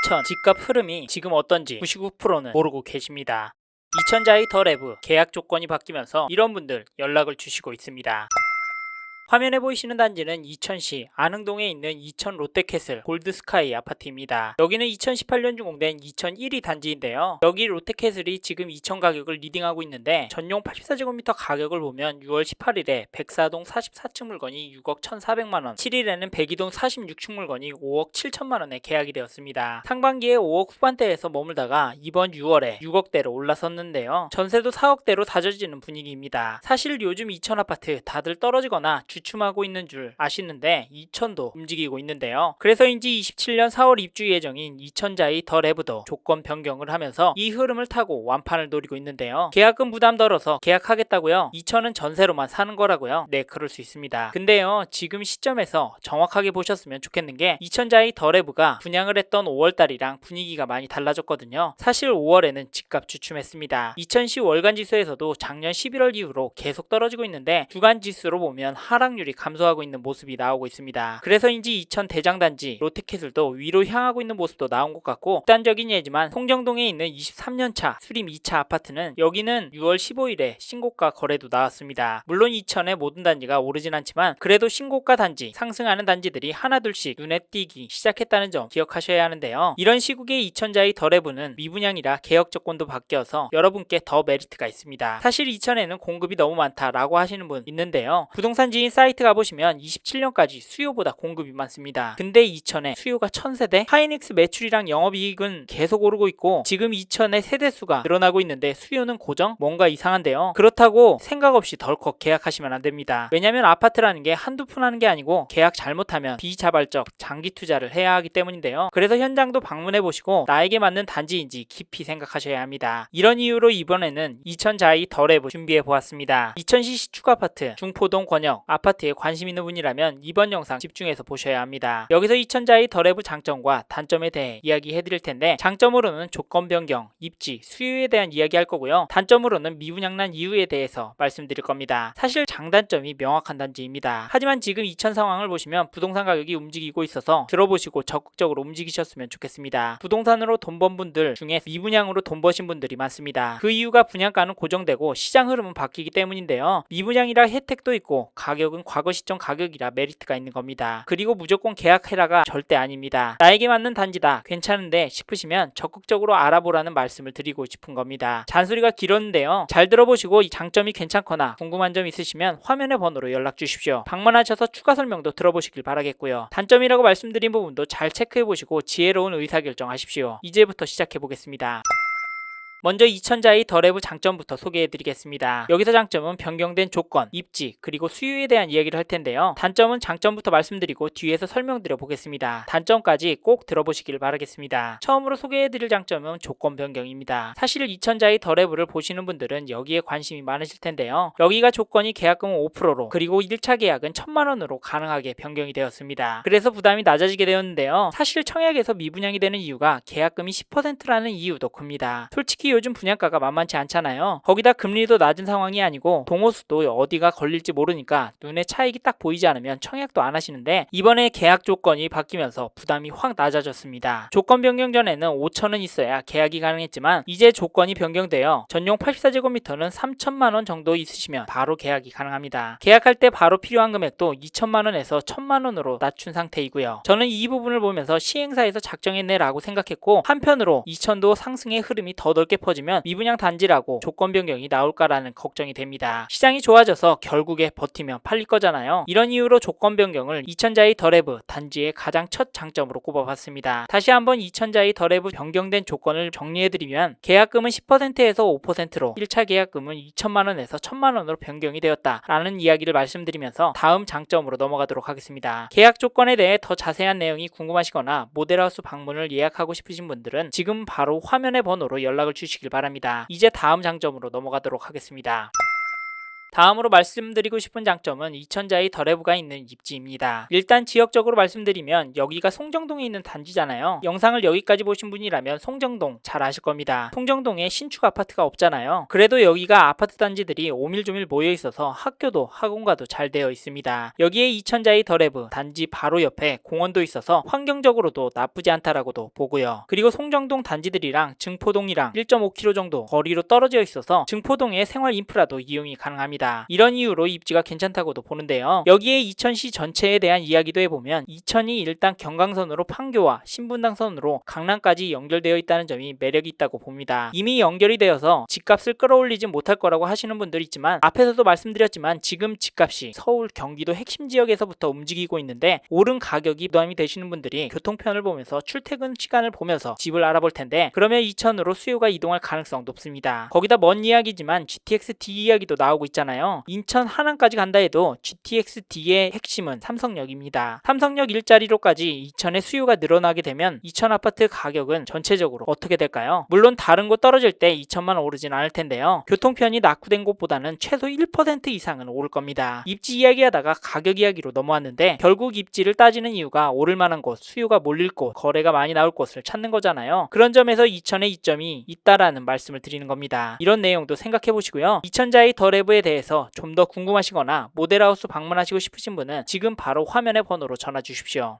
2000 집값 흐름이 지금 어떤지 99%는 모르고 계십니다. 2000자의 더 레브 계약 조건이 바뀌면서 이런 분들 연락을 주시고 있습니다. 화면에 보이시는 단지는 이천시 안흥동에 있는 이천 롯데캐슬 골드스카이 아파트입니다. 여기는 2018년 준공된 2001이 단지인데요. 여기 롯데캐슬이 지금 이천 가격을 리딩하고 있는데 전용 84제곱미터 가격을 보면 6월 18일에 104동 44층 물건이 6억 1,400만원, 7일에는 102동 46층 물건이 5억 7천만원에 계약이 되었습니다. 상반기에 5억 후반대에서 머물다가 이번 6월에 6억대로 올라섰는데요. 전세도 4억대로 다져지는 분위기입니다. 사실 요즘 이천 아파트 다들 떨어지거나 주춤하고 있는 줄 아시는데 이천도 움직이고 있는데요. 그래서인지 27년 4월 입주 예정인 이천자의 더 레브도 조건 변경을 하면서 이 흐름을 타고 완판을 노리고 있는데요. 계약금 부담 덜어서 계약하겠다고요? 이천은 전세로만 사는 거라고요? 네, 그럴 수 있습니다. 근데요, 지금 시점에서 정확하게 보셨으면 좋겠는 게 이천자의 더 레브가 분양을 했던 5월달이랑 분위기가 많이 달라졌거든요. 사실 5월에는 집값 주춤했습니다. 이천시 월간 지수에서도 작년 11월 이후로 계속 떨어지고 있는데 주간 지수로 보면 하락률이 감소하고 있는 모습이 나오고 있습니다. 그래서인지 이천 대장단지 롯데캐슬도 위로 향하고 있는 모습도 나온 것 같고, 극단적인 예지만 송정동에 있는 23년차 수림 2차 아파트는 여기는 6월 15일에 신고가 거래도 나왔습니다. 물론 이천의 모든 단지가 오르진 않지만 그래도 신고가 단지, 상승하는 단지들이 하나둘씩 눈에 띄기 시작했다는 점 기억하셔야 하는데요. 이런 시국에 이천자의 더 레브는 미분양이라 계약 조건도 바뀌어서 여러분께 더 메리트가 있습니다. 사실 이천에는 공급이 너무 많다라고 하시는 분 있는데요. 부동산 지인 사이트 가보시면 27년까지 수요보다 공급이 많습니다. 근데 이천에 수요가 1000세대, 하이닉스 매출이랑 영업이익은 계속 오르고 있고 지금 이천의 세대수가 늘어나고 있는데 수요는 고정? 뭔가 이상한데요. 그렇다고 생각 없이 덜컥 계약하시면 안됩니다. 왜냐면 아파트라는 게 한두 푼 하는 게 아니고 계약 잘못하면 비자발적 장기 투자를 해야 하기 때문인데요. 그래서 현장도 방문해보시고 나에게 맞는 단지인지 깊이 생각하셔야 합니다. 이런 이유로 이번에는 이천자의 더 레브 준비해보았습니다. 이천시 시축 아파트 중포동 권역 아파트에 관심 있는 분이라면 이번 영상 집중해서 보셔야 합니다. 여기서 이천자의 더 레브 장점과 단점에 대해 이야기해드릴 텐데, 장점으로는 조건 변경, 입지, 수요에 대한 이야기 할 거고요. 단점으로는 미분양난 이유에 대해서 말씀드릴 겁니다. 사실 장단점이 명확한 단지입니다. 하지만 지금 이천 상황을 보시면 부동산 가격이 움직이고 있어서 들어보시고 적극적으로 움직이셨으면 좋겠습니다. 부동산으로 돈 번 분들 중에 미분양으로 돈 버신 분들이 많습니다. 그 이유가 분양가는 고정되고 시장 흐름은 바뀌기 때문인데요. 미분양이라 혜택도 있고 가격은 과거 시점 가격이라 메리트가 있는 겁니다. 그리고 무조건 계약해라가 절대 아닙니다. 나에게 맞는 단지다, 괜찮은데 싶으시면 적극적으로 알아보라는 말씀을 드리고 싶은 겁니다. 잔소리가 길었는데요. 잘 들어보시고 이 장점이 괜찮거나 궁금한 점 있으시면 화면의 번호로 연락 주십시오. 방문하셔서 추가 설명도 들어보시길 바라겠고요. 단점이라고 말씀드린 부분도 잘 체크해보시고 지혜로운 의사결정하십시오. 이제부터 시작해보겠습니다. 먼저 이천자의 더 레브 장점부터 소개해드리겠습니다. 여기서 장점은 변경된 조건, 입지, 그리고 수요에 대한 이야기를 할 텐데요. 단점은 장점부터 말씀드리고 뒤에서 설명드려 보겠습니다. 단점까지 꼭 들어보시길 바라겠습니다. 처음으로 소개해드릴 장점은 조건 변경입니다. 사실 이천자의 더 레브를 보시는 분들은 여기에 관심이 많으실 텐데요. 여기가 조건이 계약금은 5%로 그리고 1차 계약은 1000만원으로 가능하게 변경이 되었습니다. 그래서 부담이 낮아지게 되었는데요. 사실 청약에서 미분양이 되는 이유가 계약금이 10%라는 이유도 큽니다. 솔직히 요즘 분양가가 만만치 않잖아요. 거기다 금리도 낮은 상황이 아니고 동호수도 어디가 걸릴지 모르니까 눈에 차익이 딱 보이지 않으면 청약도 안 하시는데, 이번에 계약 조건이 바뀌면서 부담이 확 낮아졌습니다. 조건 변경 전에는 5천은 있어야 계약이 가능했지만 이제 조건이 변경되어 전용 84제곱미터는 3천만원 정도 있으시면 바로 계약이 가능합니다. 계약할 때 바로 필요한 금액도 2천만원에서 1000만원으로 낮춘 상태이고요. 저는 이 부분을 보면서 시행사에서 작정했네 라고 생각했고, 한편으로 이천도 상승의 흐름이 더 넓게 퍼지면 미분양 단지라고 조건 변경이 나올까라는 걱정이 됩니다. 시장이 좋아져서 결국에 버티면 팔릴 거잖아요. 이런 이유로 조건 변경을 이천자의 더 레브 단지의 가장 첫 장점으로 꼽아봤습니다. 다시 한번 이천자의 더 레브 변경된 조건을 정리해드리면, 계약금은 10%에서 5%로 1차 계약금은 2천만원에서 1000만원으로 변경이 되었다라는 이야기를 말씀드리면서 다음 장점으로 넘어가도록 하겠습니다. 계약 조건에 대해 더 자세한 내용이 궁금하시거나 모델하우스 방문을 예약하고 싶으신 분들은 지금 바로 화면의 번호로 연락을 주시길 바랍니다. 이제 다음 장점으로 넘어가도록 하겠습니다. 다음으로 말씀드리고 싶은 장점은 이천자의 더레브가 있는 입지입니다. 일단 지역적으로 말씀드리면 여기가 송정동에 있는 단지잖아요. 영상을 여기까지 보신 분이라면 송정동 잘 아실 겁니다. 송정동에 신축 아파트가 없잖아요. 그래도 여기가 아파트 단지들이 오밀조밀 모여 있어서 학교도 학원과도 잘 되어 있습니다. 여기에 이천자의 더레브 단지 바로 옆에 공원도 있어서 환경적으로도 나쁘지 않다라고도 보고요. 그리고 송정동 단지들이랑 증포동이랑 1.5km 정도 거리로 떨어져 있어서 증포동의 생활 인프라도 이용이 가능합니다. 이런 이유로 입지가 괜찮다고도 보는데요. 여기에 이천시 전체에 대한 이야기도 해보면 이천이 일단 경강선으로 판교와 신분당선으로 강남까지 연결되어 있다는 점이 매력이 있다고 봅니다. 이미 연결이 되어서 집값을 끌어올리지 못할 거라고 하시는 분들 있지만 앞에서도 말씀드렸지만 지금 집값이 서울, 경기도 핵심 지역에서부터 움직이고 있는데 오른 가격이 부담이 되시는 분들이 교통편을 보면서 출퇴근 시간을 보면서 집을 알아볼 텐데 그러면 이천으로 수요가 이동할 가능성 높습니다. 거기다 먼 이야기지만 GTX-D 이야기도 나오고 있잖아요. 인천 하남까지 간다 해도 GTX-D의 핵심은 삼성역입니다. 삼성역 일자리로까지 이천의 수요가 늘어나게 되면 이천 아파트 가격은 전체적으로 어떻게 될까요? 물론 다른 곳 떨어질 때 이천만 오르진 않을 텐데요. 교통편이 낙후된 곳보다는 최소 1% 이상은 오를 겁니다. 입지 이야기하다가 가격 이야기로 넘어왔는데 결국 입지를 따지는 이유가 오를 만한 곳, 수요가 몰릴 곳, 거래가 많이 나올 곳을 찾는 거잖아요. 그런 점에서 이천의 이점이 있다라는 말씀을 드리는 겁니다. 이런 내용도 생각해 보시고요. 이천자의 더레브에 대해서 좀 더 궁금하시거나 모델하우스 방문하시고 싶으신 분은 지금 바로 화면의 번호로 전화 주십시오.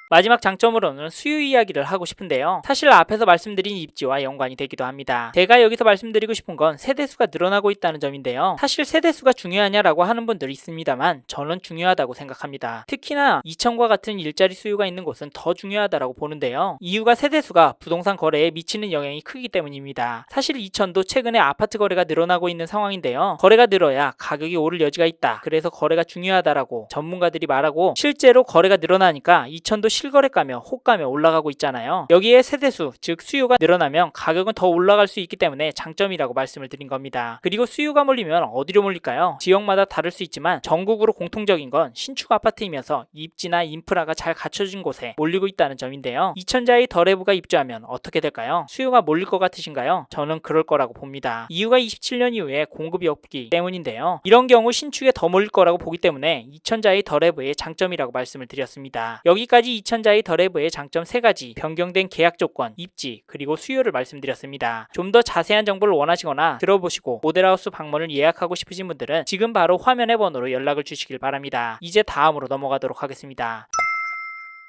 마지막 장점으로는 수요 이야기를 하고 싶은데요. 사실 앞에서 말씀드린 입지와 연관이 되기도 합니다. 제가 여기서 말씀드리고 싶은 건 세대수가 늘어나고 있다는 점인데요. 사실 세대수가 중요하냐라고 하는 분들이 있습니다만 저는 중요하다고 생각합니다. 특히나 이천과 같은 일자리 수요가 있는 곳은 더 중요하다고 보는데요. 이유가 세대수가 부동산 거래에 미치는 영향이 크기 때문입니다. 사실 이천도 최근에 아파트 거래가 늘어나고 있는 상황인데요. 거래가 늘어야 가격이 오를 여지가 있다. 그래서 거래가 중요하다라고 전문가들이 말하고 실제로 거래가 늘어나니까 이천도 실거래가며 호가며 올라가고 있잖아요. 여기에 세대수, 즉 수요가 늘어나면 가격은 더 올라갈 수 있기 때문에 장점이라고 말씀을 드린 겁니다. 그리고 수요가 몰리면 어디로 몰릴까요? 지역마다 다를 수 있지만 전국으로 공통적인 건 신축 아파트이면서 입지나 인프라가 잘 갖춰진 곳에 몰리고 있다는 점인데요. 이천자의 더레브가 입주하면 어떻게 될까요? 수요가 몰릴 것 같으신가요? 저는 그럴 거라고 봅니다. 이유가 27년 이후에 공급이 없기 때문인데요. 이런 경우 신축에 더 몰릴 거라고 보기 때문에 이천자의 더레브의 장점이라고 말씀을 드렸습니다. 여기까지 이천자의 더레브의 장점 3가지, 변경된 계약 조건, 입지, 그리고 수요를 말씀드렸습니다. 좀 더 자세한 정보를 원하시거나 들어보시고 모델하우스 방문을 예약하고 싶으신 분들은 지금 바로 화면의 번호로 연락을 주시길 바랍니다. 이제 다음으로 넘어가도록 하겠습니다.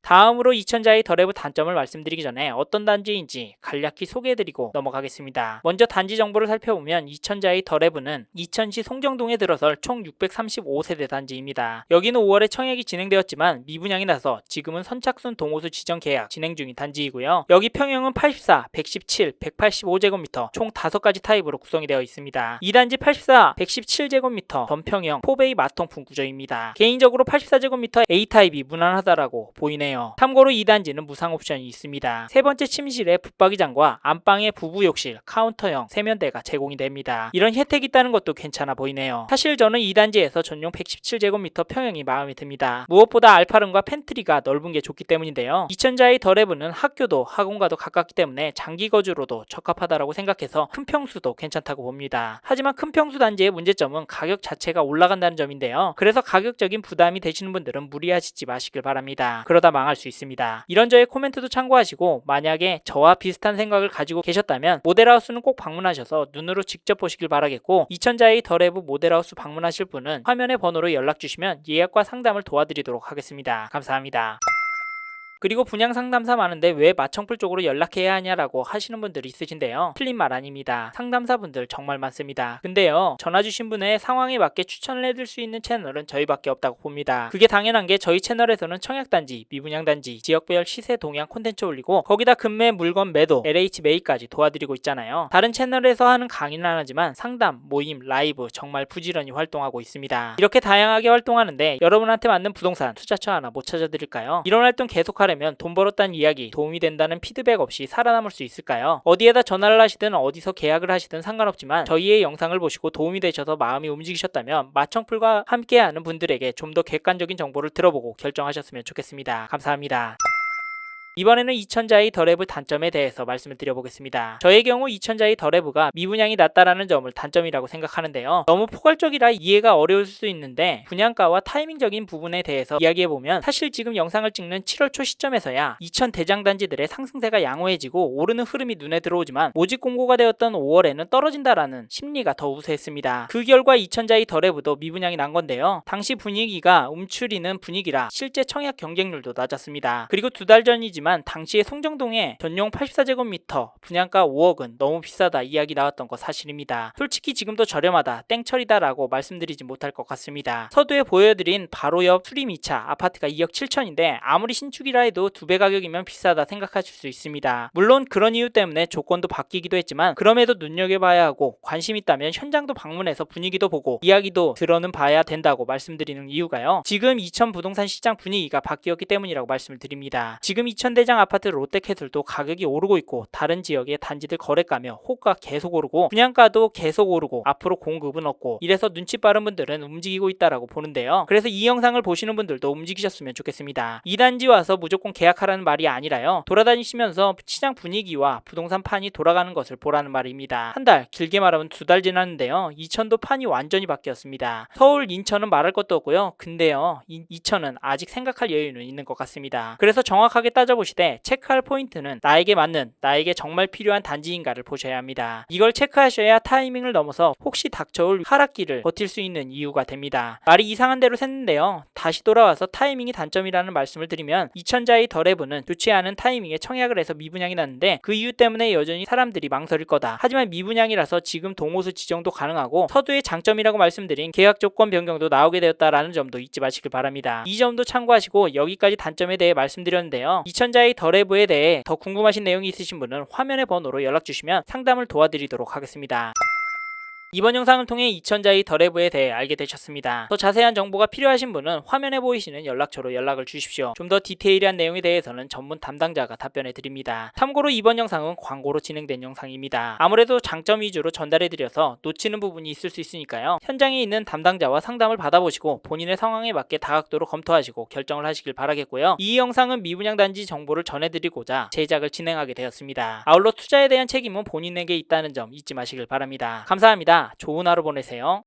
다음으로 이천자의 더레브 단점을 말씀드리기 전에 어떤 단지인지 간략히 소개해드리고 넘어가겠습니다. 먼저 단지 정보를 살펴보면 이천자의 더레브는 이천시 송정동에 들어설 총 635세대 단지입니다. 여기는 5월에 청약이 진행되었지만 미분양이 나서 지금은 선착순 동호수 지정 계약 진행 중인 단지이고요. 여기 평형은 84, 117, 185제곱미터 총 5가지 타입으로 구성이 되어 있습니다. 이 단지 84, 117제곱미터 전평형 4베이 마통풍 구조입니다. 개인적으로 84제곱미터 A타입이 무난하다라고 보이네요. 참고로 이 단지는 무상 옵션이 있습니다. 세 번째 침실에 붙박이장과 안방에 부부 욕실, 카운터형 세면대가 제공이 됩니다. 이런 혜택이 있다는 것도 괜찮아 보이네요. 사실 저는 이 단지에서 전용 117제곱미터 평형이 마음에 듭니다. 무엇보다 알파룸과 팬트리가 넓은 게 좋기 때문인데요. 이천자의 더레브는 학교도 학원과도 가깝기 때문에 장기 거주로도 적합하다고 생각해서 큰 평수도 괜찮다고 봅니다. 하지만 큰 평수 단지의 문제점은 가격 자체가 올라간다는 점인데요. 그래서 가격적인 부담이 되시는 분들은 무리하시지 마시길 바랍니다. 그러다 망할 수 있습니다. 이런 저의 코멘트도 참고하시고 만약에 저와 비슷한 생각을 가지고 계셨다면 모델하우스는 꼭 방문하셔서 눈으로 직접 보시길 바라겠고 이천자의 더레브 모델하우스 방문하실 분은 화면의 번호로 연락 주시면 예약과 상담을 도와드리도록 하겠습니다. 감사합니다. 그리고 분양 상담사 많은데 왜 마청풀 쪽으로 연락해야 하냐라고 하시는 분들이 있으신데요. 틀린 말 아닙니다. 상담사분들 정말 많습니다. 근데요, 전화 주신 분의 상황에 맞게 추천을 해드릴 수 있는 채널은 저희밖에 없다고 봅니다. 그게 당연한 게 저희 채널에서는 청약단지, 미분양단지, 지역별 시세 동향 콘텐츠 올리고 거기다 금매 물건 매도, LH 매입까지 도와드리고 있잖아요. 다른 채널에서 하는 강의는 안 하지만 상담, 모임, 라이브 정말 부지런히 활동하고 있습니다. 이렇게 다양하게 활동하는데 여러분한테 맞는 부동산 투자처 하나 못 찾아드릴까요? 이런 활동 계속하려면 돈 벌었다는 이야기, 도움이 된다는 피드백 없이 살아남을 수 있을까요? 어디에다 전화를 하시든 어디서 계약을 하시든 상관없지만 저희의 영상을 보시고 도움이 되셔서 마음이 움직이셨다면 마청풀과 함께하는 분들에게 좀 더 객관적인 정보를 들어보고 결정하셨으면 좋겠습니다. 감사합니다. 이번에는 2000자의 더 랩의 단점에 대해서 말씀을 드려보겠습니다. 저의 경우 2000자의 더 랩가 미분양이 낮다라는 점을 단점이라고 생각하는데요. 너무 포괄적이라 이해가 어려울 수 있는데 분양가와 타이밍적인 부분에 대해서 이야기해보면 사실 지금 영상을 찍는 7월 초 시점에서야 2000 대장단지들의 상승세가 양호해지고 오르는 흐름이 눈에 들어오지만 모집 공고가 되었던 5월에는 떨어진다라는 심리가 더 우세했습니다. 그 결과 2000자의 더 랩도 미분양이 난 건데요. 당시 분위기가 움츠리는 분위기라 실제 청약 경쟁률도 낮았습니다. 그리고 두 달 전이지만 당시에 송정동에 전용 84제곱미터 분양가 5억은 너무 비싸다 이야기 나왔던 거 사실입니다. 솔직히 지금도 저렴하다 땡처리다 라고 말씀드리지 못할 것 같습니다. 서두에 보여드린 바로 옆 수림 2차 아파트가 2억 7천인데 아무리 신축이라 해도 2배 가격이면 비싸다 생각하실 수 있습니다. 물론 그런 이유 때문에 조건도 바뀌기도 했지만 그럼에도 눈여겨봐야 하고 관심 있다면 현장도 방문해서 분위기도 보고 이야기도 들어는 봐야 된다고 말씀드리는 이유가요. 지금 2000 부동산 시장 분위기가 바뀌었기 때문이라고 말씀을 드립니다. 지금 2000 대장 아파트 롯데캐슬도 가격이 오르고 있고 다른 지역의 단지들 거래가며 호가 계속 오르고 분양가도 계속 오르고 앞으로 공급은 없고 이래서 눈치 빠른 분들은 움직이고 있다라고 보는데요. 그래서 이 영상을 보시는 분들도 움직이셨으면 좋겠습니다. 이 단지 와서 무조건 계약하라는 말이 아니라요. 돌아다니시면서 시장 분위기와 부동산 판이 돌아가는 것을 보라는 말입니다. 한 달, 길게 말하면 2달 지났는데요. 2000도 판이 완전히 바뀌었습니다. 서울, 인천은 말할 것도 없고요. 근데요, 2000은 아직 생각할 여유는 있는 것 같습니다. 그래서 정확하게 따져보시되 체크할 포인트는 나에게 맞는, 나에게 정말 필요한 단지인가를 보셔야 합니다. 이걸 체크하셔야 타이밍을 넘어서 혹시 닥쳐올 하락기를 버틸 수 있는 이유가 됩니다. 말이 이상한 대로 샜는데요. 다시 돌아와서 타이밍이 단점이라는 말씀을 드리면 2000자의 더 랩은 좋지 않은 타이밍에 청약을 해서 미분양이 났는데 그 이유 때문에 여전히 사람들이 망설일 거다. 하지만 미분양이라서 지금 동호수 지정도 가능하고 서두의 장점이라고 말씀드린 계약 조건 변경도 나오게 되었다라는 점도 잊지 마시길 바랍니다. 이 점도 참고하시고 여기까지 단점에 대해 말씀드렸는데요. 2000자의 더 랩에 대해 더 궁금하신 내용이 있으신 분은 화면의 번호로 연락 주시면 상담을 도와드리도록 하겠습니다. 이번 영상을 통해 2000자의 더 랩에 대해 알게 되셨습니다. 더 자세한 정보가 필요하신 분은 화면에 보이시는 연락처로 연락을 주십시오. 좀 더 디테일한 내용에 대해서는 전문 담당자가 답변해 드립니다. 참고로 이번 영상은 광고로 진행된 영상입니다. 아무래도 장점 위주로 전달해 드려서 놓치는 부분이 있을 수 있으니까요. 현장에 있는 담당자와 상담을 받아보시고 본인의 상황에 맞게 다각도로 검토하시고 결정을 하시길 바라겠고요. 이 영상은 미분양 단지 정보를 전해드리고자 제작을 진행하게 되었습니다. 아울러 투자에 대한 책임은 본인에게 있다는 점 잊지 마시길 바랍니다. 감사합니다. 좋은 하루 보내세요.